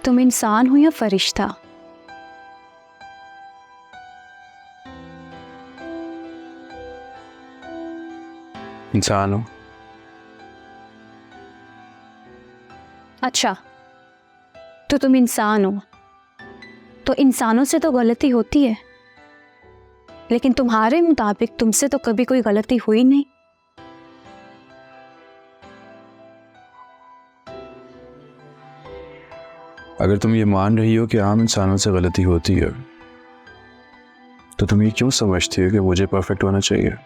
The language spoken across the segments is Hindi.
तुम इंसान हो या फरिश्ता? इंसान हो। अच्छा, तो तुम इंसान हो, तो इंसानों से तो गलती होती है, लेकिन तुम्हारे मुताबिक तुमसे तो कभी कोई गलती हुई नहीं। अगर तुम ये मान रही हो कि आम इंसानों से गलती होती है, तो तुम ये क्यों समझती हो कि मुझे परफेक्ट होना चाहिए?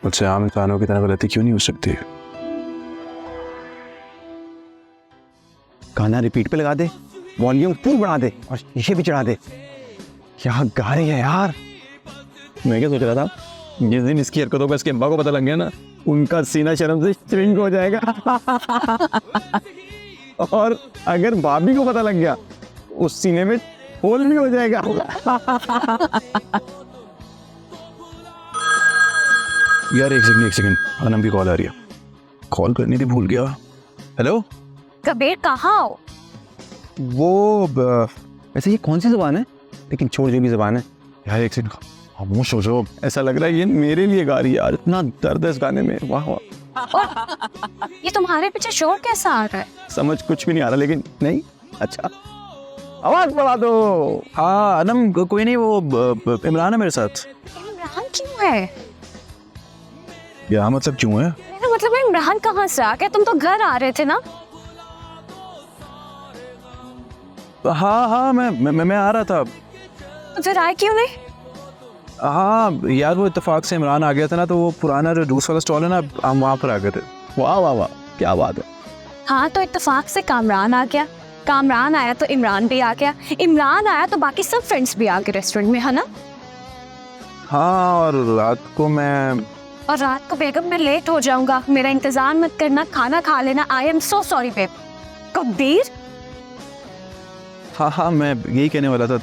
मुझसे आम इंसानों की तरह गलती क्यों नहीं हो सकती? गाना रिपीट पे लगा दे, वॉल्यूम फुल बढ़ा दे और शीशे भी चढ़ा दे। क्या गा रही है यार। मैं क्या सोच रहा था, जिस दिन इसकी हरकतों का इसके अब्बा को पता लग गया ना, उनका सीना शर्म से श्रिंक हो जाएगा। और अगर भाभी को पता लग गया, उस सीने में होल भी हो जाएगा। यार एक सेकंड, अनम की कॉल आ रही है। कॉल करनी थी, भूल गया। हेलो कबीर, कहाँ हो? वैसे ये कौन सी जुबान है? लेकिन छोड़, जो भी जुबान है। यार एक सेकंड, खामोश हो जाओ। ऐसा लग रहा है ये मेरे लिए गा रही है यार, इतना दर्द है इस गाने में। वाह वाह। और ये तुम्हारे पीछे शोर कैसा आ रहा है? समझ कुछ भी नहीं आ रहा, लेकिन नहीं अच्छा, आवाज बढ़ा दो। हाँ अनम, कोई नहीं, वो इमरान है मेरे साथ। इमरान क्यों है? यहाँ मतलब क्यों है? मेरा मतलब है, इमरान कहाँ से आ गया? तुम तो घर आ रहे थे ना? हाँ मैं आ रहा था। तो फिर आए क्यों नहीं? हाँ यार, वो इत्तेफाक से इमरान आ गया था ना, तो वो पुराना जो जूस वाला स्टॉल है ना, हम वहाँ पर आ गए थे। वाह वाह वाह, क्या बात है। हाँ, तो इत्तेफाक से कामरान आ गया, कामरान आया तो इमरान भी आ गया, इमरान आया तो बाकी सब फ्रेंड्स भी आ गए रेस्टोरेंट में, है ना? हाँ, और रात को मैं लेट हो जाऊंगा, मेरा इंतजार मत करना, खाना खा लेना। I am so sorry babe. Kabir, हाँ मैं यही कहने वाला था।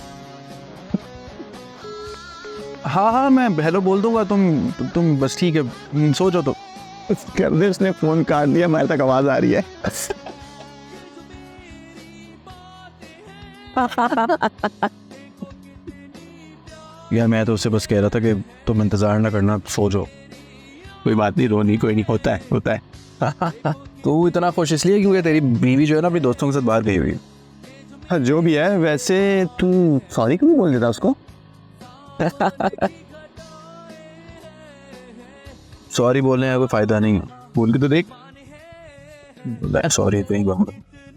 हाँ मैं हेलो बोल दूंगा, तुम बस ठीक है, सो जाओ। तो कर दे, उसने फोन काट दिया, मेरे तक आवाज आ रही है। यार मैं तो उससे बस कह रहा था कि तुम इंतजार ना करना, सो जाओ। कोई बात नहीं, रोनी कोई नहीं, होता है। तू इतना खुश इसलिए क्योंकि तेरी बीवी जो है ना, अपने दोस्तों के साथ बाहर गई हुई है। हाँ, जो भी है। वैसे तू सॉरी क्यों बोल देता उसको? सॉरी बोलने का कोई फायदा नहीं है, बोल के तो देख। सॉरी तो ही बात।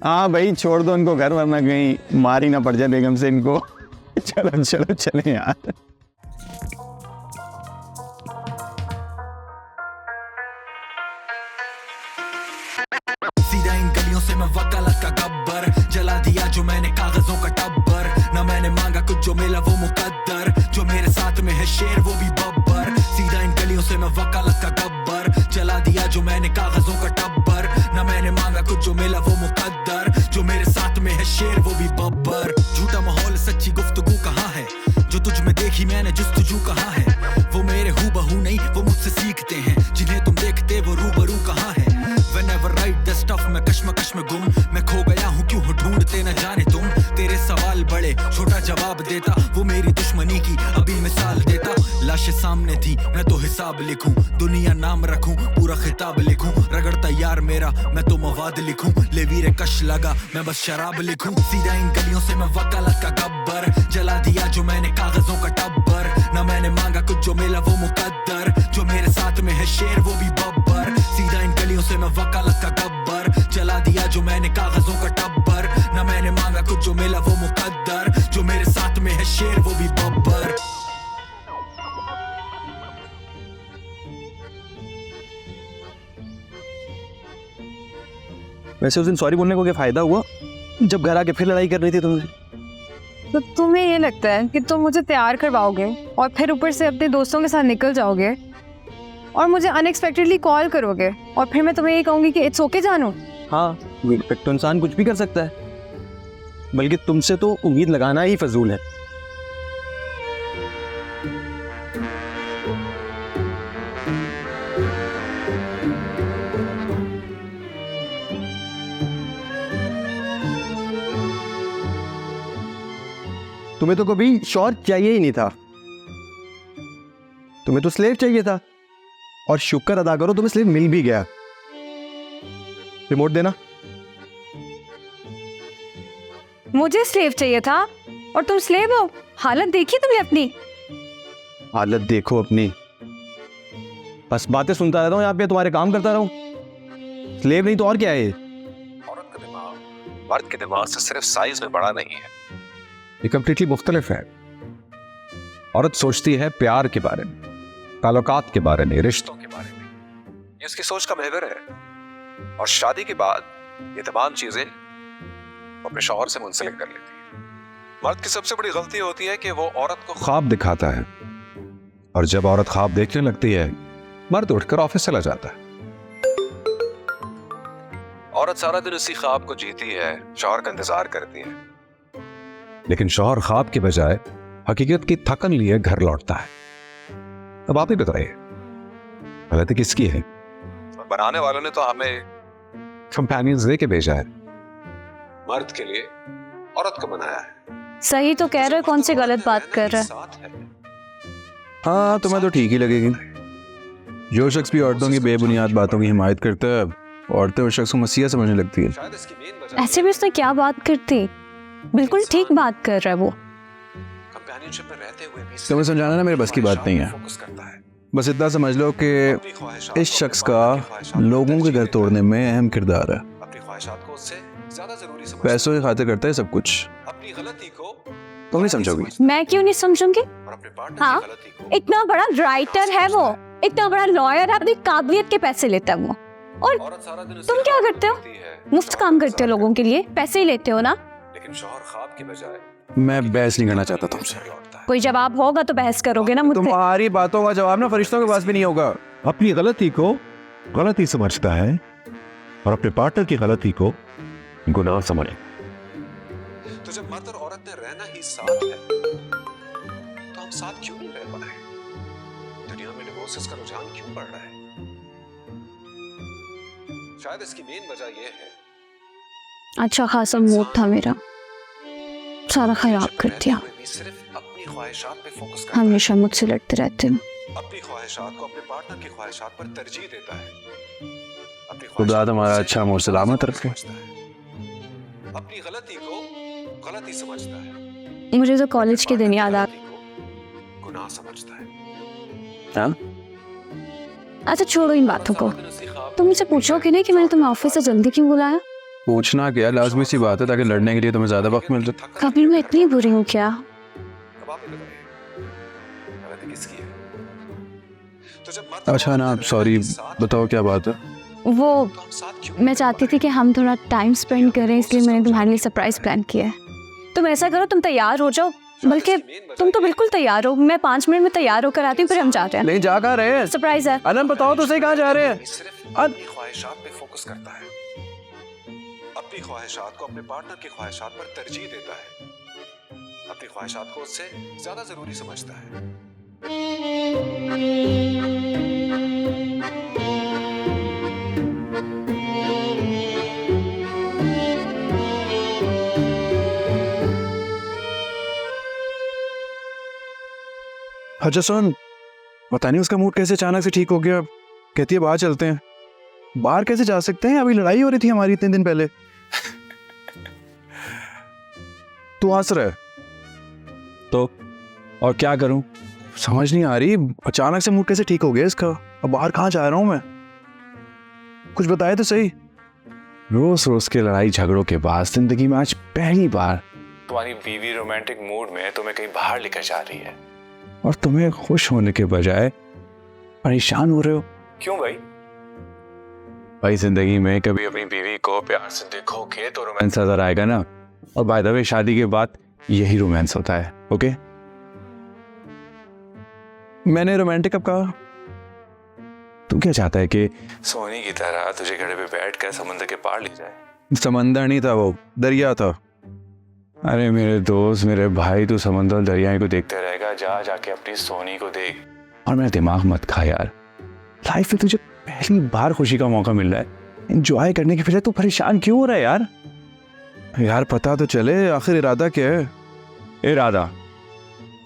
हाँ भाई, छोड़ दो इनको घर, वरना कहीं मार ही ना पड़ जाए बेगम से इनको। चलो चलो चले यार। सीधा इन गलियों से मैं वकालत का गब्बर, जला दिया जो मैंने कागजों का टब्बर। ना मैंने मांगा कुछ, जो मिला वो मुकद्दर, जो मेरे साथ में है शेर वो भी बब्बर। सीधा इन गलियों से मैं वकालत का गब्बर, जला दिया जो मैंने कागजों का टब्बर। ना मैंने मांगा कुछ, जो मिला वो मुकद्दर, जो मेरे साथ में है शेर वो भी बब्बर। झूठा माहौल सच्ची गुफ्तगू कहाँ है, जो तुझ में देखी मैंने जुस्तजू कहाँ है। वो मेरे हूबहू नहीं, वो मुझसे सीखते हैं, जिन्हें तुम देखते वो रूबरू कहाँ है। Whenever write the stuff मैं कश्मकश में गुम, मैं खो गया हूँ क्यों हो ढूंढते न जाने तुम। तेरे सवाल बड़े, छोटा जवाब देता, वो मेरी दुश्मनी की अभी मिसाल देता। लाशें सामने थी, मैं तो हिसाब लिखूं, दुनिया नाम रखूं, पूरा खिताब लिखूं। रगड़ता यार मेरा, मैं तो मवाद लिखूं, ले वीरे कश लगा, मैं बस शराब लिखूं। सीधा इन गलियों से मैं वकालत का गब्बर, जला दिया जो मैंने कागजों का टब्बर। ना मैंने मांगा कुछ, जो मिला वो मुकद्दर, जो मेरे साथ में है शेर वो भी बब्बर। सीधा इन गलियों से मैं वकालत का गब्बर, जला दिया जो मैंने कागजों का टब्बर। ना मैंने मांगा कुछ, जो मिला वो मुकद्दर, जो मेरे साथ में है शेर वो भी बब्बर। वैसे उस दिन सॉरी बोलने को क्या फायदा हुआ, जब घर आके फिर लड़ाई कर रही थी तुमसे? तो तुम्हें ये लगता है कि तुम मुझे तैयार करवाओगे और फिर ऊपर से अपने दोस्तों के साथ निकल जाओगे और मुझे अनएक्सपेक्टेडली कॉल करोगे और फिर मैं तुम्हें ये कहूँगी कि इट्स ओके जानू? हाँ, तो इंसान कुछ भी कर सकता है, बल्कि तुमसे तो उम्मीद लगाना ही फजूल है। तुम्हें तो कभी शौहर चाहिए ही नहीं था, तुम्हें तो स्लेव चाहिए था। और शुक्र अदा करो तुम्हें स्लेव मिल भी गया। रिमोट देना। मुझे स्लेव चाहिए था और तुम स्लेव हो। हालत देखी तुमने अपनी? हालत देखो अपनी। बस बातें सुनता रहता हूँ यहाँ पे, तुम्हारे काम करता रहूं। स्लेव नहीं तो और क्या है ये? औरत का दिमाग मर्द के दिमाग से सिर्फ साइज में बड़ा नहीं है, ये कंप्लीटली मुख्तलिफ है। औरत सोचती है प्यार के बारे में, ताल्लुकात के बारे में, रिश्तों के बारे में। ये उसकी सोच का महवर है। और शादी के बाद ये तमाम चीजें वो अपने शौहर से मुंसलिक कर लेती है। मर्द की सबसे बड़ी गलती होती है कि वो औरत को ख्वाब दिखाता है, और जब औरत ख्वाब देखने लगती है मर्द उठकर ऑफिस चला जाता है। औरत सारा दिन उसी ख्वाब को जीती है, शौहर का इंतजार करती है। लेकिन शौहर ख्वाब के बजाय हकीकत की थकन लिए घर लौटता है। अब आप ही बताइए गलती किसकी है? बनाने वालों ने तो हमें कंपेनियंस दे के भेजा है। मर्द के लिए औरत को बनाया है। सही तो कह रहे हो, कौन सी गलत बात कर रहा है? हाँ, तुम्हें तो ठीक ही लगेगी। जो शख्स भी औरतों की बेबुनियाद बातों की हिमायत करता है, औरतें उस शख्स को मसीहा समझने लगती है। ऐसे भी उसने क्या बात करती, बिल्कुल ठीक बात कर रहा है वो। तुम्हें समझाना ना मेरे बस की बात नहीं है। बस इतना समझ लो कि इस शख्स का लोगों के घर तोड़ने में अहम किरदार है। पैसों की खातिर करता है सब कुछ। तुम नहीं समझोगी। मैं क्यों नहीं समझूंगी? हाँ, इतना बड़ा राइटर है वो, इतना बड़ा लॉयर है, अपनी काबिलियत के पैसे लेता है वो। और तुम क्या करते हो? मुफ्त काम करते हो लोगों के लिए, पैसे ही लेते हो ना। लेकिन शौहर ख्वाब के बजाय मैं बहस नहीं करना चाहता तुमसे। कोई जवाब होगा तो बहस करोगे ना मुझसे। तुम्हारी बातों का जवाब ना फरिश्तों के पास भी नहीं होगा। अपनी गलती को गलती समझता है और अपने पार्टनर की गलती को गुनाह समझे। तो जब मर्द और औरत ने रहना ही साथ है, तो हम साथ क्यों नहीं रह पा रहे? दुनिया में डिवोर्सेस का रुझान क्यों बढ़ रहा है? शायद इसकी मेन वजह यह है, अच्छा खासा मूड था मेरा, सारा खराब कर दिया। सिर्फ अपनी ख्वाहिशात पे फोकस करता है। हमेशा मुझसे लड़ते रहते हो। अपनी ख्वाहिशात को अपने पार्टनर की ख्वाहिशात पर तरजीह देता है। अपनी खुदा तुम्हारा अच्छा मुंह सलामत रखे। अपनी गलती को गलती समझता है। मुझे तो कॉलेज के दिन याद आ गुनाह समझता है। हाँ? अच्छा छोड़ो इन बातों को। तुम मुझसे पूछोगे नहीं कि मैंने तुम्हें ऑफिस से जल्दी क्यों बुलाया? पूछना क्या, लाजमी सी बात है, ताकि लड़ने के लिए तुम्हें ज्यादा वक्त मिल जाए। कभी मैं इतनी बुरी हूँ क्या? अच्छा ना, सॉरी, बताओ क्या बात है? वो मैं चाहती थी कि हम थोड़ा टाइम स्पेंड करें, इसलिए मैंने तुम्हारे लिए सरप्राइज प्लान किया है। तुम ऐसा करो, तुम तैयार हो जाओ, बल्कि तुम तो बिल्कुल तैयार हो। मैं 5 मिनट में तैयार होकर आती हूँ, फिर हम जाते हैं। नहीं, जा कहाँ रहे हैं? सरप्राइज है। अनम बताओ तो सही, कहाँ जा रहे हैं? सिर्फ अपनी ख्वाहिशात पे फोकस करता है। अपनी ख्वाहिशात को अपने पार्टनर की ख्वाहिशात पर तरजीह देता है। अपनी ख्वाहिशात को उससे ज्यादा जरूरी समझता है। अच्छा सुन, पता नहीं उसका मूड कैसे अचानक से ठीक हो गया। कहती है बाहर चलते हैं। बाहर कैसे जा सकते हैं? अभी लड़ाई हो रही थी हमारी इतने दिन पहले। तू हंस रहा है तो और क्या करूं? समझ नहीं आ रही, अचानक से मूड कैसे ठीक हो गया इसका। अब बाहर कहाँ जा रहा हूं मैं? कुछ बताए तो सही। रोज रोज के लड़ाई झगड़ों के बाद जिंदगी में आज पहली बार तुम्हारी बीवी रोमांटिक मूड में तुम्हें कहीं बाहर लेकर जा रही है, और तुम्हें खुश होने के बजाय परेशान हो रहे हो। क्यों भाई? भाई जिंदगी में कभी अपनी बीवी को प्यार से देखोगे तो रोमांस नजर आएगा ना। और बाय द वे, शादी के बाद यही रोमांस होता है। ओके, मैंने रोमांटिक कब कहा? तू क्या चाहता है कि सोनी की तरह तुझे घड़े पे बैठकर समंदर के पार ले जाए? समंदर नहीं था वो, दरिया था। अरे मेरे दोस्त, मेरे भाई, तू समंदर दरिया को देखते रहेगा, जा जाके अपनी सोनी को देख। और मेरा दिमाग मत खा यार। लाइफ में तुझे पहली बार खुशी का मौका मिल रहा है, एंजॉय करने के बजाय तू परेशान क्यों हो रहा है यार? यार पता तो चले आखिर इरादा क्या है। इरादा,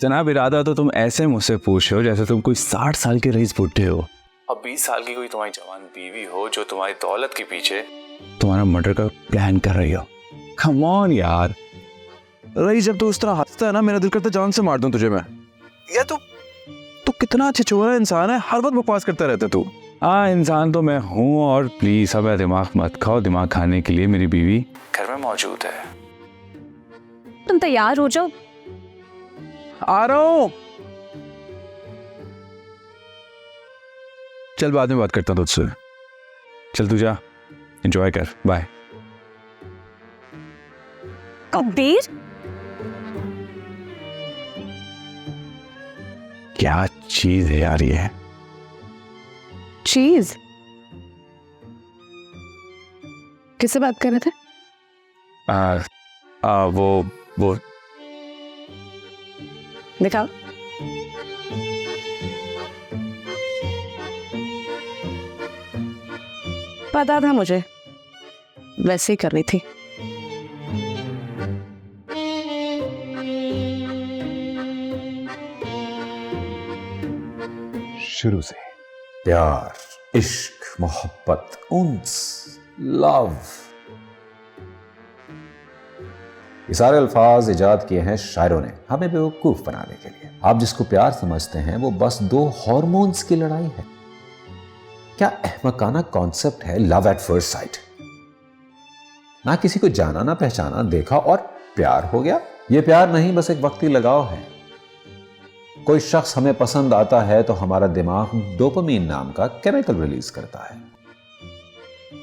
जनाब इरादा, तो तुम ऐसे मुझसे पूछ रहे हो जैसे तुम कोई 60 साल के रईस बुढ़े हो। अब 20 साल की कोई तुम्हारी जवान बीवी हो जो तुम्हारी दौलत के पीछे तुम्हारा मर्डर का प्लान कर रही हो। कम ऑन यार। रईस, जब तू इस तरह हंसता है ना, मेरा दिल करता है जान से मार दूं तुझे मैं। या तू कितना छिछोरा इंसान है, हर वक्त बकवास करता रहता है तू। हाँ, इंसान तो मैं हूँ, और प्लीज अब दिमाग मत खाओ। दिमाग खाने के लिए मेरी बीवी घर में मौजूद है। तुम तैयार हो जाओ। आ रहा हूं। चल बाद में बात करता हूँ तुझसे। चल तू जा, एंजॉय कर, बाय। कबीर, क्या चीज है यार ये। चीज? किससे बात कर रहे थे? वो दिखाओ। पता था मुझे, वैसे ही कर रही थी। शुरू से प्यार, इश्क, मोहब्बत, उन्स, लव, ये सारे अल्फाज इजाद किए हैं शायरों ने हमें बेवकूफ बनाने के लिए। आप जिसको प्यार समझते हैं वो बस दो हार्मोन्स की लड़ाई है। क्या अहमकाना कॉन्सेप्ट है लव एट फर्स्ट साइट। ना किसी को जाना ना पहचाना, देखा और प्यार हो गया। ये प्यार नहीं, बस एक वक्ती लगाव है। कोई शख्स हमें पसंद आता है तो हमारा दिमाग डोपामीन नाम का केमिकल रिलीज करता है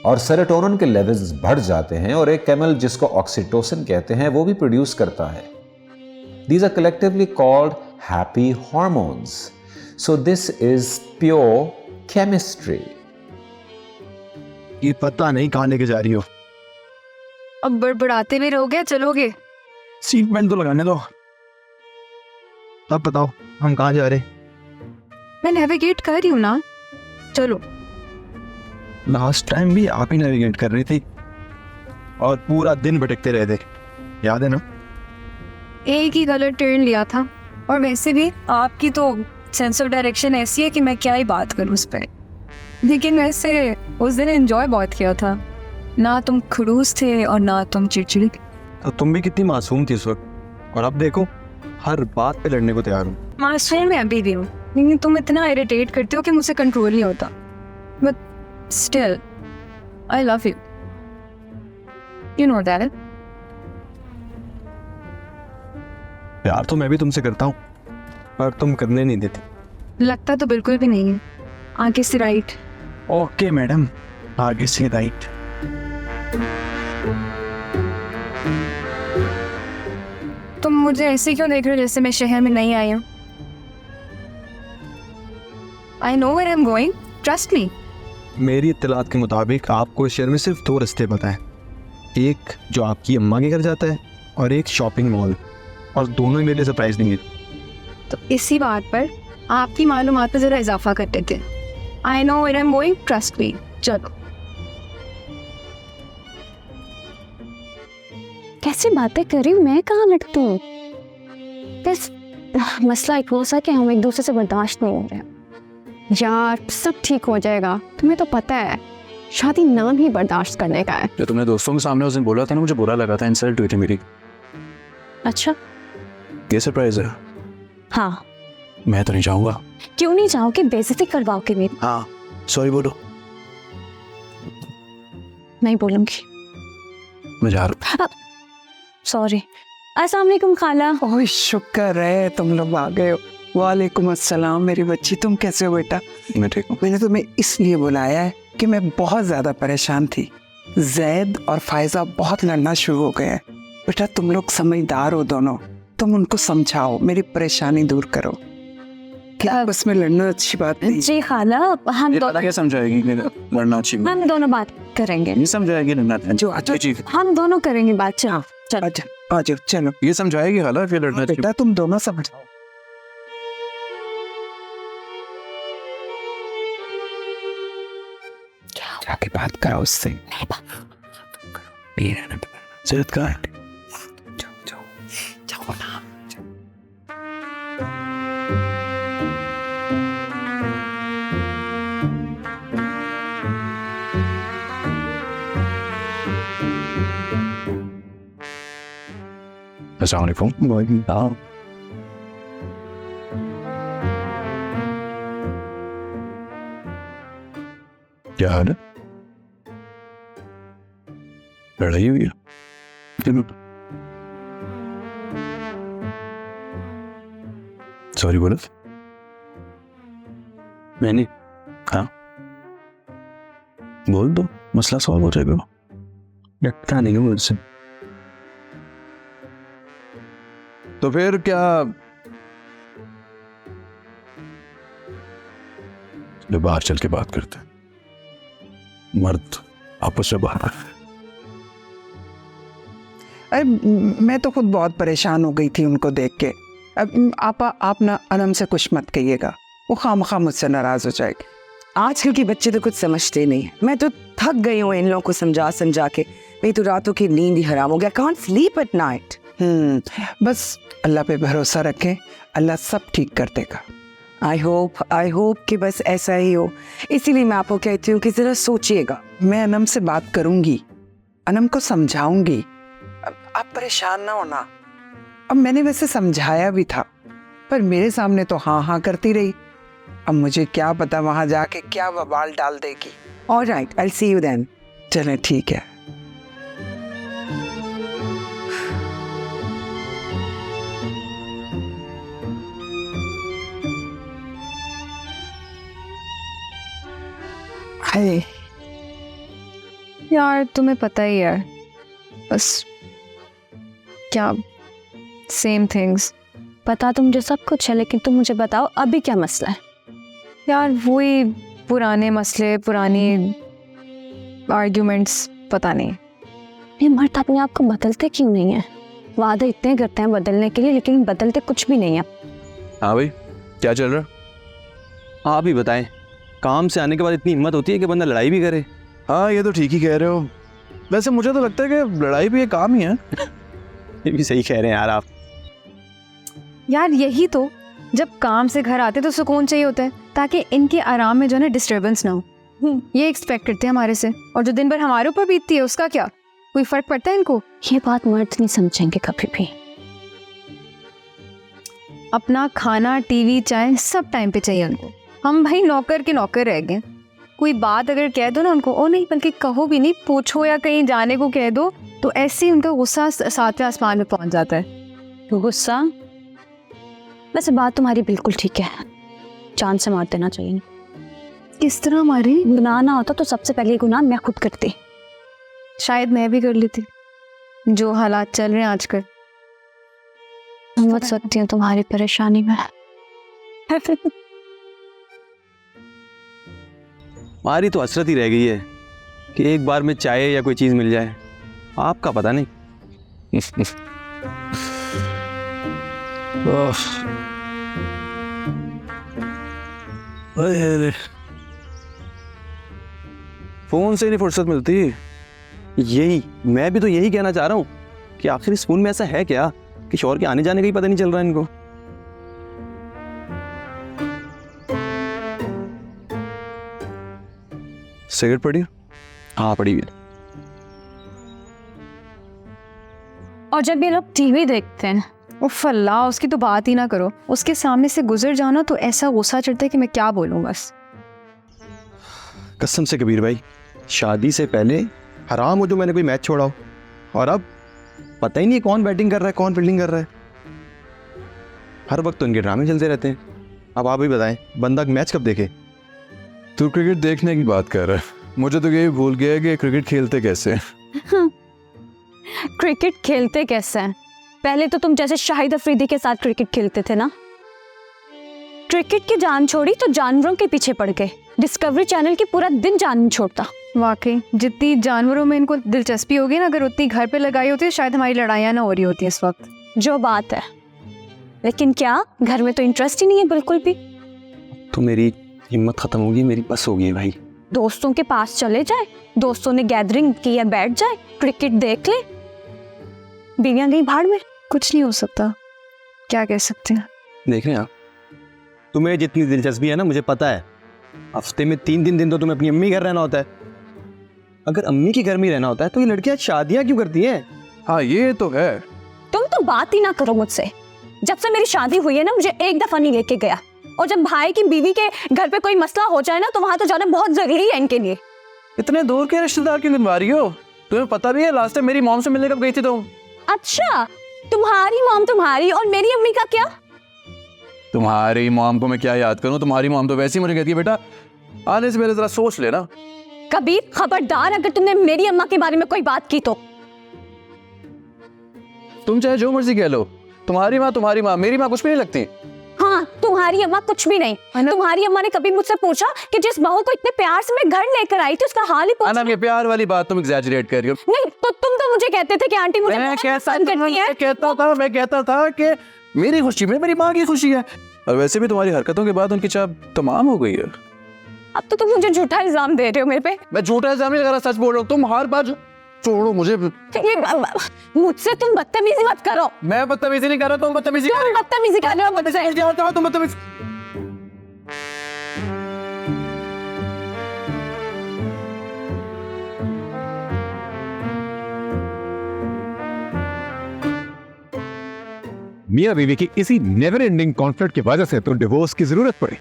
और सेरोटोनिन के लेवल्स बढ़ जाते हैं, और एक केमिकल जिसको ऑक्सीटोसिन कहते हैं वो भी प्रोड्यूस करता है। These are collectively called happy hormones. So this is pure chemistry. ये पता नहीं कहां लेके जा रही हो। अब बड़बड़ाते भी रहोगे, चलोगे? सीट बेल्ट तो लगाने दो। अब बताओ हम कहाँ जा रहे? मैं नेविगेट कर रही हूँ ना, चलो। लास्ट टाइम भी आप ही नेविगेट कर रही थी और पूरा दिन भटकते रहे थे, याद है ना? एक ही गलत टर्न लिया था, और वैसे भी आपकी तो सेंस ऑफ डायरेक्शन ऐसी है कि मैं क्या ही बात करूँ उस पर। लेकिन वैसे उस दिन एंजॉय बहुत किया था, ना तुम खड़ूस थे और ना तुम चिड़चिड़ी। तो तुम भी कितनी मासूम थी उस वक्त, और अब देखो हर बात पे लड़ने को तैयार हूँ। मासूम मैं अभी भी हूँ, लेकिन तुम इतना इरिटेट करते हो कि मुझसे कंट्रोल नहीं होता। But still I love you, you know that. प्यार तो मैं भी तुमसे करता हूँ, पर तुम करने नहीं देती। लगता तो बिल्कुल भी नहीं है। आगे से राइट। ओके मैडम, आगे से राइट। तुम मुझे ऐसे क्यों देख रहे हो जैसे मैं शहर में नहीं आई हूँ? I know where I am going, trust me. मेरी इत्तलात के मुताबिक आपको इस शहर में सिर्फ 2 रास्ते पता है, एक जो आपकी अम्मा के घर जाता है और एक शॉपिंग मॉल, और दोनों ही मेरे लिए सरप्राइज नहीं है। तो इसी बात पर आपकी मालूमात में जरा इजाफा कर देते हैं। I know where I am going, trust me, चलो। कैसी बातें करी, मैं कहाँ लटती हूँ? बस मसला इतना सा कि हम एक दूसरे से बर्दाश्त नहीं हो रहे। यार सब ठीक हो जाएगा, तुम्हें तो पता है शादी नाम ही बर्दाश्त करने का है। जो तुमने दोस्तों के सामने उस दिन बोला था ना, मुझे बुरा लगा था, इंसल्ट हुई थी मेरी। अच्छा, ये सरप्राइज है। हाँ। मैं तो नहीं चाहूंगा। क्यों नहीं चाहोगे? बेइज्जती करवाओगे मेरी। हाँ, सॉरी बोलो। नहीं बोलूंगी। मैं जा रहा हूँ। सॉरी। अस्सलाम वालेकुम खाला। ओह शुक्र है तुम लोग आ गए हो। वालेकुम अस्सलाम मेरी बच्ची, तुम कैसे हो बेटा? मैं ठीक हूँ। मैंने तुम्हें इसलिए बुलाया है कि मैं बहुत ज़्यादा परेशान थी। जैद और फायजा बहुत लड़ना शुरू हो गए हैं। बेटा तुम लोग समझदार हो दोनों, तुम उनको समझाओ, मेरी परेशानी दूर करो। क्या उसमें लड़ना अच्छी बात नहीं? जी खाला, हम क्या समझाएगी कि लड़ना अच्छी बात? हम दोनों बात करेंगे। नहीं समझाएगी लड़ना जो आ जाओ, हम दोनों करेंगे बात। चलो चलो आ जाओ, चलो। ये समझाएगी खाला कि लड़ना अच्छी बेटा तुम दोनों समझाओ। जाके बात करो उससे। जैद कहाँ है? जाओ ना। अस्सलाम वालेकुम। क्या हाल है? लड़ाई हुई है? चलो सॉरी बोलो। मैंने हाँ बोल दो, मसला सॉल्व हो जाएगा। लगता नहीं है मुझसे। तो फिर क्या चलो बाहर चल के बात करते हैं। मर्द आपस में बात करते हैं। अरे मैं तो खुद बहुत परेशान हो गई थी उनको देख के। अब आप ना अनम से कुछ मत कहिएगा, वो खामखा मुझसे नाराज हो जाएगी। आजकल के बच्चे तो कुछ समझते नहीं। मैं तो थक गई हूँ इन लोगों को समझा समझा के। मेरी तो रातों की नींद ही हराम हो गया। Can't sleep at night. बस अल्लाह पे भरोसा रखें, अल्लाह सब ठीक कर देगा। आई होप कि बस ऐसा ही हो। इसीलिए मैं आपको कहती हूँ कि जरा सोचिएगा। मैं अनम से बात करूंगी, अनम को समझाऊंगी। आप परेशान ना होना। अब मैंने वैसे समझाया भी था, पर मेरे सामने तो हाँ हाँ करती रही। अब मुझे क्या पता वहां जाके क्या बवाल डाल देगी। Alright, I will see you then. चलें ठीक है। हाय यार, तुम्हें पता ही है, बस क्या सेम थिंग्स। पता तो मुझे सब कुछ है, लेकिन तुम मुझे बताओ अभी क्या मसला है? यार वही पुराने मसले, पुरानी आर्ग्यूमेंट्स, पता नहीं। ये मर्द अपने आप को बदलते क्यों नहीं है? वादे इतने करते हैं बदलने के लिए, लेकिन बदलते कुछ भी नहीं है। हाँ भाई, क्या चल रहा? आप ही बताएं। काम से आने के बाद इतनी हिम्मत होती है कि बंदा लड़ाई भी करे? हाँ ये तो ठीक ही कह रहे हो। वैसे मुझे तो लगता है कि लड़ाई भी एक काम ही है। ये भी सही कह रहे हैं यार आप। यार यही तो, जब काम से घर आते तो सुकून चाहिए होता है, ताकि इनके आराम में जो है ना डिस्टर्बेंस ना हो। ये एक्सपेक्ट करते हैं हमारे से, और जो दिन भर हमारे ऊपर बीतती है उसका क्या कोई फर्क पड़ता है इनको? ये बात मर्द नहीं समझेंगे कभी भी। अपना खाना, टीवी, चाय सब टाइम पे चाहिए उनको। हम भाई नौकर के नौकर रह गए। कोई बात अगर कह दो ना उनको, ओ नहीं बल्कि कहो भी नहीं, पूछो या कहीं जाने को कह दो, तो ऐसे ही उनका गुस्सा सातवें आसमान में पहुंच जाता है। गुस्सा? वैसे बात तुम्हारी बिल्कुल ठीक है, जान से मार देना चाहिए। किस तरह मारे? गुनाह ना होता तो सबसे पहले गुनाह मैं खुद करती। शायद मैं भी कर लेती, जो हालात चल रहे हैं आजकल। समझ सकती हूँ तुम्हारी परेशानी में। हमारी तो हसरत ही रह गई है कि एक बार में चाय या कोई चीज़ मिल जाए। आपका पता नहीं। फोन से नहीं फुर्सत मिलती। यही मैं भी तो यही कहना चाह रहा हूँ कि आखिर इस फोन में ऐसा है क्या कि शौहर के आने जाने का ही पता नहीं चल रहा है इनको। सिगरेट पड़ी? हाँ पड़ी हुई। और जब ये लोग टीवी देखते हैं, उफ अल्लाह, उसकी तो बात ही ना करो। उसके सामने से गुजर जाना तो ऐसा गुस्सा चढ़ता है कि मैं क्या बोलूँ बस। कसम से कबीर भाई, शादी से पहले हराम हो जो मैंने कोई मैच छोड़ा हो, और अब पता ही नहीं कौन बैटिंग कर रहा है कौन फील्डिंग कर रहा है। हर वक्त तो इनके ड्रामे चलते रहते हैं। अब आप ही बताएं, बंदा मैच कब देखे? तू क्रिकेट देखने की बात कर रहा है, मुझे तो यही भूल गया है कि क्रिकेट खेलते कैसे हैं। क्रिकेट खेलते कैसे हैं? पहले तो तुम जैसे शाहिद अफरीदी के साथ क्रिकेट खेलते थे ना। क्रिकेट की जान छोड़ी तो जानवरों के पीछे पड़ गए। डिस्कवरी चैनल की पूरा दिन जान नहीं छोड़ता। वाकई जितनी जानवरों में इनको दिलचस्पी होगी ना, अगर उतनी घर पे लगाई होती है, शायद हमारी लड़ाइयाँ ना हो रही होती इस वक्त। जो बात है, लेकिन क्या घर में तो इंटरेस्ट ही नहीं है बिल्कुल भी। तो मेरी हिम्मत खत्म होगी, मेरी बस हो गई भाई। दोस्तों के पास चले जाए, दोस्तों ने गैदरिंग की है, बैठ जाए, क्रिकेट देख ले, बीवियां गई भाड़ में। कुछ नहीं हो सकता, क्या कह सकते हैं। देख रहे हैं आप, तुम्हें जितनी दिलचस्पी है ना मुझे पता है। हफ्ते में 3 दिन तो तुम्हें अपनी अम्मी घर रहना होता है। अगर अम्मी के घर में रहना होता है तो ये लड़कियां शादियां क्यों करती हैं? हाँ ये तो है। तुम तो बात ही ना करो मुझसे। जब से मेरी शादी हुई है ना, मुझे एक दफा नहीं लेके गया। और जब भाई की बीवी के घर पे कोई मसला हो जाए ना, तो वहां तो जाना बहुत जरूरी है इनके लिए। इतने दूर के रिश्तेदार क्यों निभा रही हो? तुम्हें पता भी है लास्ट टाइम मेरी मॉम से मिलने कब गई थी तुम? अच्छा, तुम्हारी मॉम तुम्हारी, और मेरी अम्मी का क्या? तुम्हारी मॉम को मैं क्या याद करूं? तुम्हारी मॉम तो वैसे ही मुझे कहती है बेटा आने से पहले जरा सोच लेना। कबीर, खबरदार अगर तुमने मेरी अम्मा के बारे में कोई बात की तो। तुम चाहे जो मर्जी कह लो, तुम्हारी माँ मेरी माँ कुछ भी नहीं लगती। हाँ, तुम्हारी अम्मा कुछ भी नहीं। तुम्हारी अम्मा ने कभी मुझसे पूछा कि जिस बहू को इतने प्यार से मैं घर लेकर आई थी उसका हाल ही पूछा? ये प्यार वाली बात तुम एग्जैजरेट कर रही हो। नहीं तो तुम तो मुझे कहते थे कि आंटी मुझे बहुत पसंद करती है। मैं कहता था कि मेरी खुशी में मेरी माँ की खुशी है। और वैसे भी तुम्हारी हरकतों के बाद उनकी चाह तमाम हो गई है। अब तो तुम मुझे झूठा इल्जाम दे रहे हो मेरे पे। मैं झूठा इल्जाम नहीं लगा रहा, सच बोल रहा हूँ। तुम हर बार छोड़ो मुझे। मुझसे तुम बदतमीजी मत करो। मैं बदतमीजी नहीं कर रहा, तुम बदतमीजी कर रहे हो मुझसे। तुम बदतमीजी। मियां बीवी की इसी नेवर एंडिंग कॉन्फ्लिक्ट की वजह से तो डिवोर्स की जरूरत पड़ी,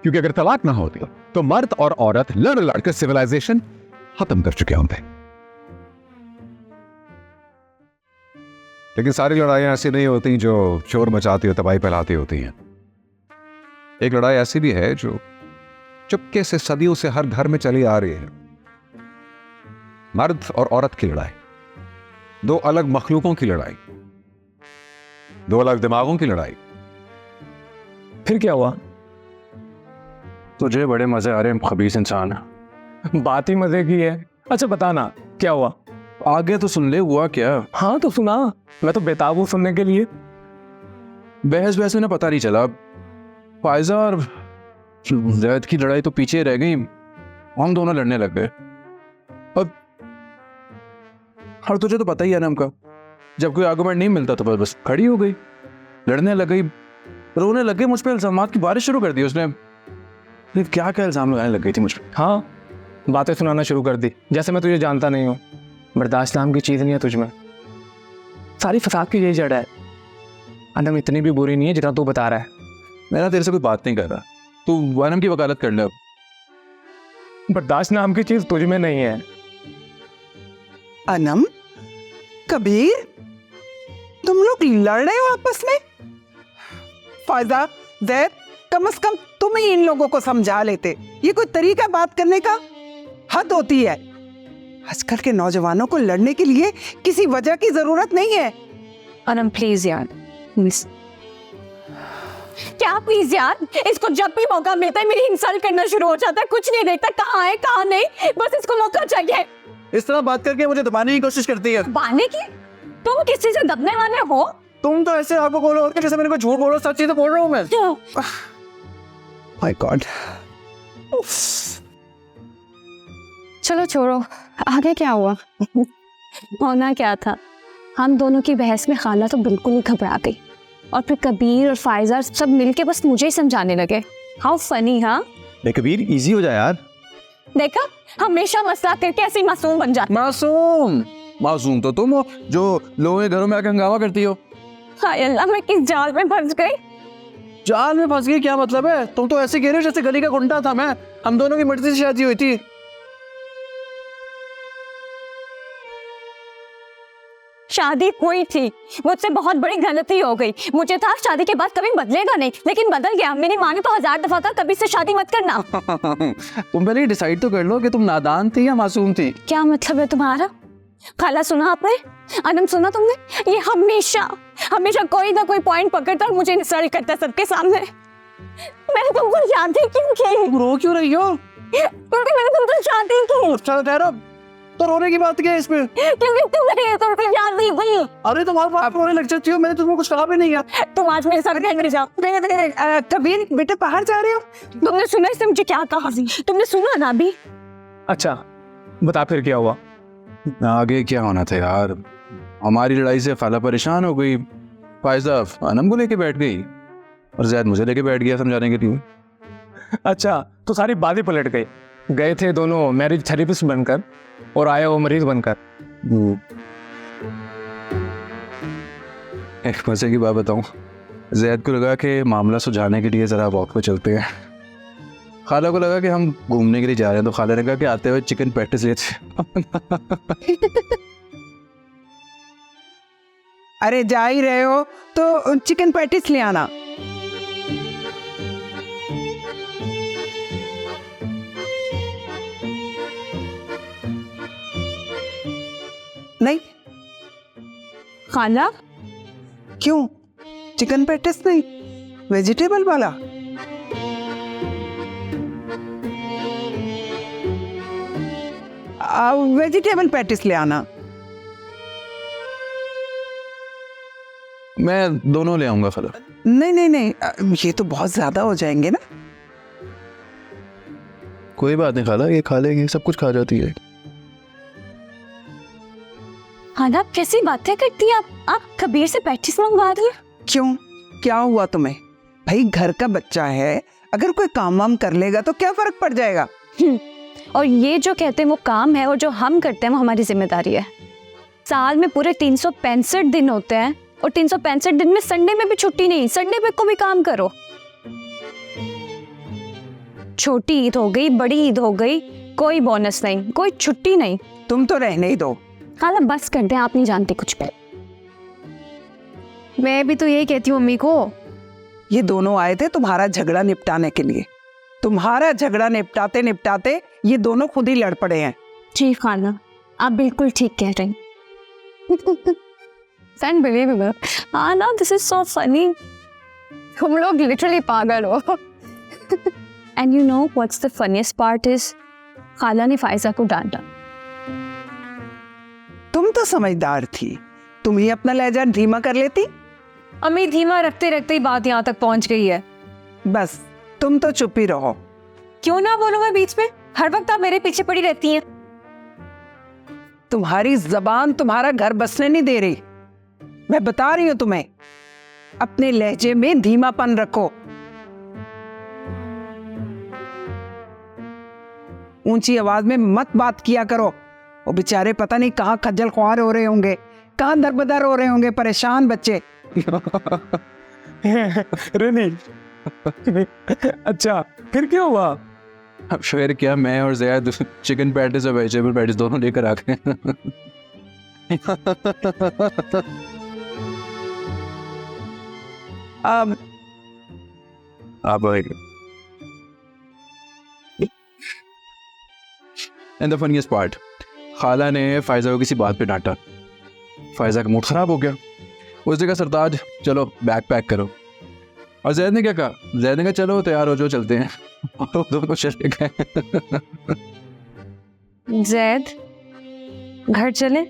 क्योंकि अगर तलाक ना होती तो मर्द और औरत लड़ लड़कर सिविलाइजेशन खत्म कर चुके होते। लेकिन सारी लड़ाइयां ऐसी नहीं होती जो शोर मचाती हो, तबाही फैलाती होती हैं। एक लड़ाई ऐसी भी है जो चुपके से सदियों से हर घर में चली आ रही है। मर्द और औरत की लड़ाई, दो अलग मखलूकों की लड़ाई, दो अलग दिमागों की लड़ाई। फिर क्या हुआ? तुझे बड़े मजे आ रहे हैं खबीस इंसान। बात ही मजे की है। अच्छा बताना क्या हुआ? आगे तो सुन ले, हुआ क्या? हाँ तो सुना, मैं तो बेताब हूं सुनने के लिए। बहस में ना पता नहीं चला। फायजा और जैद की लड़ाई तो पीछे रह गई, हम दोनों लड़ने लग गए। और तुझे तो पता ही है ना हमका, जब कोई आर्गुमेंट नहीं मिलता तो बस खड़ी हो गई, लड़ने लग गई, रोने लग गई। मुझ पर इल्जामात की बारिश शुरू कर दी उसने। क्या क्या इल्जाम लगाने लग गई थी मुझ पर। हाँ, बातें सुनाना शुरू कर दी जैसे मैं तुझे जानता नहीं हूँ। बर्दाश्त नाम की चीज़ नहीं है तुझमें। सारी फसाद की यही जड़ है। अनम इतनी भी बुरी नहीं है जितना तू बता रहा है। मैं तेरे से कोई बात नहीं कर रहा, तू अनम की वकालत कर ले अब। बर्दाश्त नाम की चीज़ तुझ में नहीं है। अनम, कबीर, तुम लोग लड़ रहे हो आपस में? फायजा, जैद, कम से कम तुम ही इन लोगों को समझा लेते। ये कोई तरीका बात करने का? हद होती है। आजकल के नौजवानों को लड़ने के लिए किसी वजह की जरूरत नहीं है। अनम प्लीज यार, प्लीज। क्या प्लीज यार? इसको जब भी मौका मिलता है मेरी इंसल्ट करना शुरू हो जाता है। कुछ नहीं देखता कहाँ है कहाँ नहीं, बस इसको मौका चाहिए। इस तरह बात करके मुझे दबाने की कोशिश करती है। बाने की? तुम किसी से दबने वाले हो? तुम तो ऐसे आगो बोलो और जैसे मेरे को झूठ बोलो, सच्ची तो बोल रहा हूँ मैं। My God. चलो छोड़ो, आगे क्या हुआ? होना क्या था, हम दोनों की बहस में खाला तो बिल्कुल ही घबरा गई, और फिर कबीर और फायजा सब मिलके बस मुझे ही समझाने लगे। How funny. हाँ कबीर, इजी हो जाए यार। देखा, हमेशा मसला करके ऐसे ही मासूम बन जाते। मासूम तो तुम हो जो लोगों के घरों में आकर हंगामा करती हो। हाय अल्लाह, मैं किस जाल में फंस गई। जाल में फंस गई क्या मतलब है? तुम तो ऐसे कह रहे हो जैसे गली का गुंडा था मैं। हम दोनों की मर्जी से शादी हुई थी। शादी हुई थी, मुझसे बहुत बड़ी गलती हो गई। मुझे था शादी के बाद कभी बदलेगा नहीं, लेकिन बदल गया। मेरी माँ ने तो 1000 दफा कहा कभी से शादी मत करना। तुम पहले डिसाइड तो कर लो कि तुम नादान थी या मासूम थी। क्या मतलब है तुम्हारा? खाला सुना आपने? अनम सुना तुमने? ये हमेशा हमेशा कोई ना कोई पॉइंट पकड़ता और मुझे इंसल्ट करता सबके सामने। मैंने तुमको शादी क्यों की? तुम रो क्यों रही हो? क्योंकि मैंने तुमसे शादी की। चलो ठहरो, तो रोने की बात क्या है इसमें? क्योंकि तुमसे शादी की। अरे तुम्हारे बाप रोने लग जाती हो, मैंने तुमको कुछ कहा भी नहीं है। तुम आज मेरे साथ घर जाओ। कबीर बेटे, बाहर जा रहे हो? तुमने सुना इसने मुझे क्या कहा? तुमने सुना ना अभी? अच्छा बता फिर क्या हुआ? आगे क्या होना था यार, हमारी लड़ाई से खाला परेशान हो गई। फायजा अनम को लेके बैठ गई और जैद मुझे लेके बैठ गया समझाने के लिए। अच्छा, तो सारी बातें पलट गई। गए थे दोनों मैरिज थेरेपिस्ट बनकर और आए वो मरीज बनकर। एक मजे की बात बताऊं, जैद को लगा कि मामला सुलझाने के लिए ज़रा वॉक पे चलते हैं। खाला को लगा कि हम घूमने के लिए जा रहे हैं, तो खाला ने कहा कि आते हुए चिकन पैटिस लेते। अरे जा ही रहे हो तो चिकन पैटिस ले आना। नहीं खाला क्यों? चिकन पैटिस नहीं, वेजिटेबल वाला? वेजिटेबल पैटिस ले आना। मैं दोनों ले आऊंगा खाला। नहीं नहीं नहीं, ये तो बहुत ज्यादा हो जाएंगे ना। कोई बात नहीं खाला, ये खा लेंगे, सब कुछ खा जाती है। खाला आप कैसी बातें करती हैं? आप कबीर से पैटिस मंगवा रही हैं? क्यों, क्या हुआ तुम्हें? भाई घर का बच्चा है, अगर कोई काम वाम कर लेगा तो क्या फर्क पड़ जाएगा? और ये जो कहते हैं वो काम है और जो हम करते हैं वो हमारी जिम्मेदारी है। साल में पूरे 365 दिन होते हैं और 365 दिन में संडे में भी छुट्टी नहीं, संडे पे को भी काम करो। छोटी ईद हो गई, बड़ी ईद हो गई, कोई बोनस नहीं, कोई छुट्टी नहीं। तुम तो रहने ही दो। खाला बस कर दे, आप नहीं जानते कुछ पे। मैं भी तो यही कहती हूँ मम्मी को। ये दोनों आए थे तुम्हारा झगड़ा निपटाने के लिए। तुम्हारा झगड़ा निपटाते निपटाते ये दोनों खुद ही लड़ पड़े हैं। जी खाला, आप बिल्कुल ठीक कह रही हैं। अनबिलीवेबल। हाँ ना, दिस इज सो फनी। तुम लोग लिटरली पागल हो। And you know what's the funniest part is, खाला ने फायजा को डांटा। तुम तो समझदार थी, तुम ही अपना लहजा धीमा कर लेती। अम्मी धीमा रखते रखते ही बात यहाँ तक पहुँच गई है। बस तुम तो चुप ही रहो। क्यों ना बोलूं मैं बीच में? हर वक्त आप मेरे पीछे पड़ी रहती हैं। तुम्हारी जबान तुम्हारा घर बसने नहीं दे रही। मैं बता रही हूं तुम्हें, अपने लहजे में धीमापन रखो। ऊंची आवाज में मत बात किया करो। वो बेचारे पता नहीं कहाँ खज्जल ख्वार हो रहे होंगे, कहाँ दरबदर हो रहे होंगे, परेशान बच्चे। रेनी अच्छा फिर क्या हुआ? अब फिर क्या, मैं और जैद चिकन पैटिस और वेजिटेबल पैटिस दोनों लेकर आ गए। अब आप आएंगे। एंड द फनीएस्ट पार्ट, खाला ने फायजा को किसी बात पे डांटा। फायजा का मूड खराब हो गया। उसने कहा सरताज चलो बैग पैक करो। और जैद ने क्या कहा? जैद ने कहा चलो तैयार हो जाओ चलते हैं। और दोनों चले गए। जैद घर चले?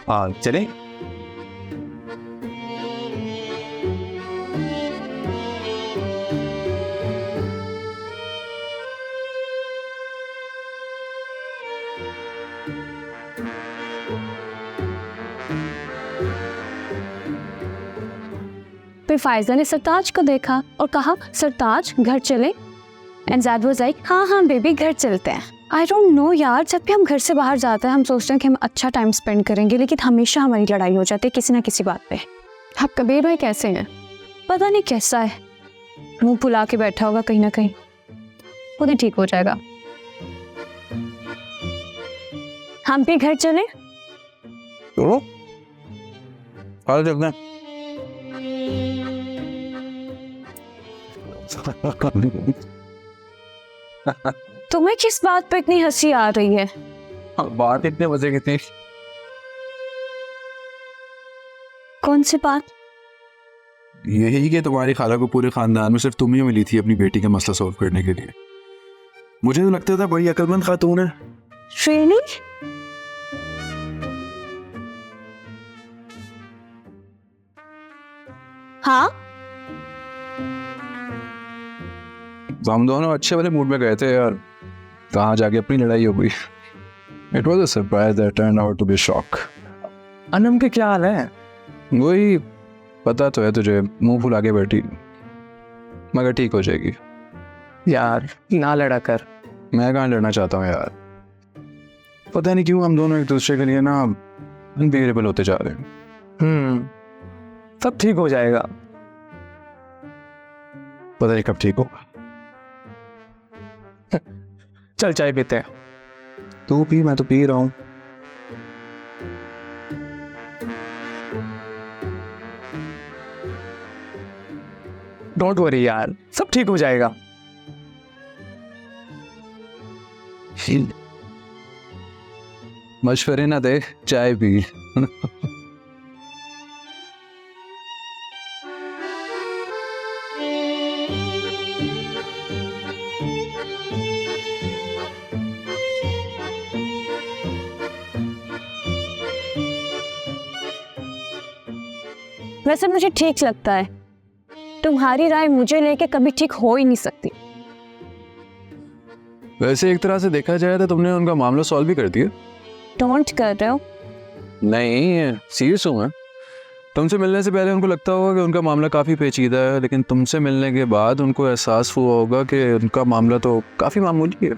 हाँ चले। फिर फायजा ने सरताज को देखा और कहा सरताज घर चले। एंड ज़ैद वाज लाइक हाँ हाँ बेबी घर चलते हैं। आई डोंट नो यार, जब भी हम घर से बाहर जाते हैं हम सोचते हैं कि हम अच्छा टाइम स्पेंड करेंगे, लेकिन हमेशा हमारी लड़ाई हो जाती है किसी ना किसी बात पे। आप कबीर भाई कैसे हैं? पता नहीं कैसा है, मुंह फुला के बैठा होगा कहीं ना कहीं, खुद ही ठीक हो जाएगा। हम भी घर चले? चलो खाला चलते हैं। तुम्हें किस बात पे इतनी हंसी आ रही है? बात इतने मजे की थी। कौन सी बात? यही कि तुम्हारी खाला को पूरे खानदान में सिर्फ तुम ही मिली थी अपनी बेटी का मसला सॉल्व करने के लिए। मुझे तो लगता था बड़ी अक्लमंद खातून है। श्रेणी हाँ, हम दोनों अच्छे वाले मूड में गए थे यार, कहाँ जाके अपनी लड़ाई हो गई। It was a surprise that turned out to be shock. Anam के क्या हाल है? वही पता तो है तुझे, मुंह फुला के बैठी, मगर ठीक हो जाएगी। यार ना लड़ा कर। मैं कहाँ लड़ना चाहता हूँ यार, पता नहीं क्यों हम दोनों एक दूसरे के लिए ना अनबिहेवेबल होते जा रहे हैं। सब ठीक हो जाएगा। पता नहीं कब ठीक होगा। चल चाय पीते हैं। तू पी, मैं तो पी रहा हूं। डोंट वरी यार, सब ठीक हो जाएगा। मशवरे ना दे, चाय पी। वैसे मुझे ठीक लगता है, तुम्हारी राय मुझे लेके कभी ठीक हो ही नहीं सकती। वैसे एक तरह से देखा जाए तो तुमने उनका मामला सॉल्व भी कर दिया। डोंट कर रहे हो? नहीं, सीरियस हूँ मैं। तुमसे मिलने से पहले उनको लगता होगा कि उनका मामला काफ़ी पेचीदा है, लेकिन तुमसे मिलने के बाद उनको एहसास हुआ होगा कि उनका मामला तो काफ़ी मामूली है।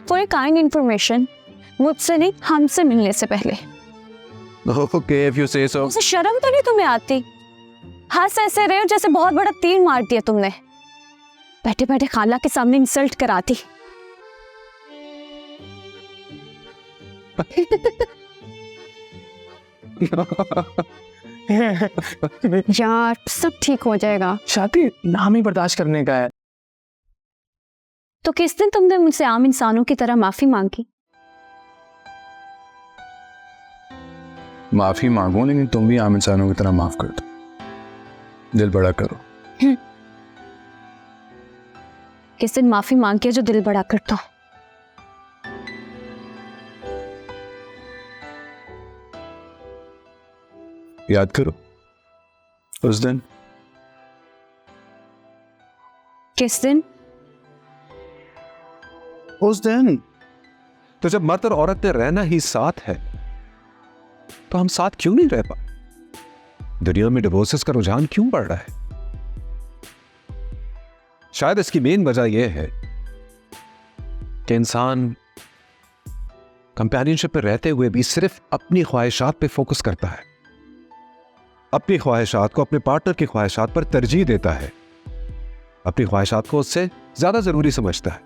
फॉर ए काइंड इन्फॉर्मेशन, मुझसे नहीं, हमसे मिलने से पहले। ओके, इफ यू से सो। उसे शर्म तो नहीं तुम्हें आती? हंस ऐसे रहे हो जैसे बहुत बड़ा तीर मार दिया तुमने। बैठे बैठे खाला के सामने इंसल्ट कराती। यार सब ठीक हो जाएगा। शादी नाम ही बर्दाश्त करने का है। तो किस दिन तुमने मुझसे आम इंसानों की तरह माफी मांगी? माफी मांगो, लेकिन तुम भी आम इंसानों की तरह माफ कर दो। दिल बड़ा करो। किस दिन माफी मांग के जो दिल बड़ा करता हूं। याद करो उस दिन। किस दिन? उस दिन तो जब मर्द और औरत ने रहना ही साथ है, तो हम साथ क्यों नहीं रह पाए? दुनिया में डिवोर्सेस का रुझान क्यों बढ़ रहा है? शायद इसकी मेन वजह यह है कि इंसान कंपेनियनशिप पे रहते हुए भी सिर्फ अपनी ख्वाहिशात पे फोकस करता है, अपनी ख्वाहिशात को अपने पार्टनर की ख्वाहिशात पर तरजीह देता है, अपनी ख्वाहिशात को उससे ज्यादा जरूरी समझता है।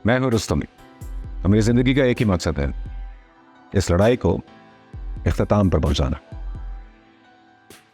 मैं हूं रुस्तम, मेरी जिंदगी का एक ही मकसद है, इस लड़ाई को इख्तिताम पर पहुंचाना।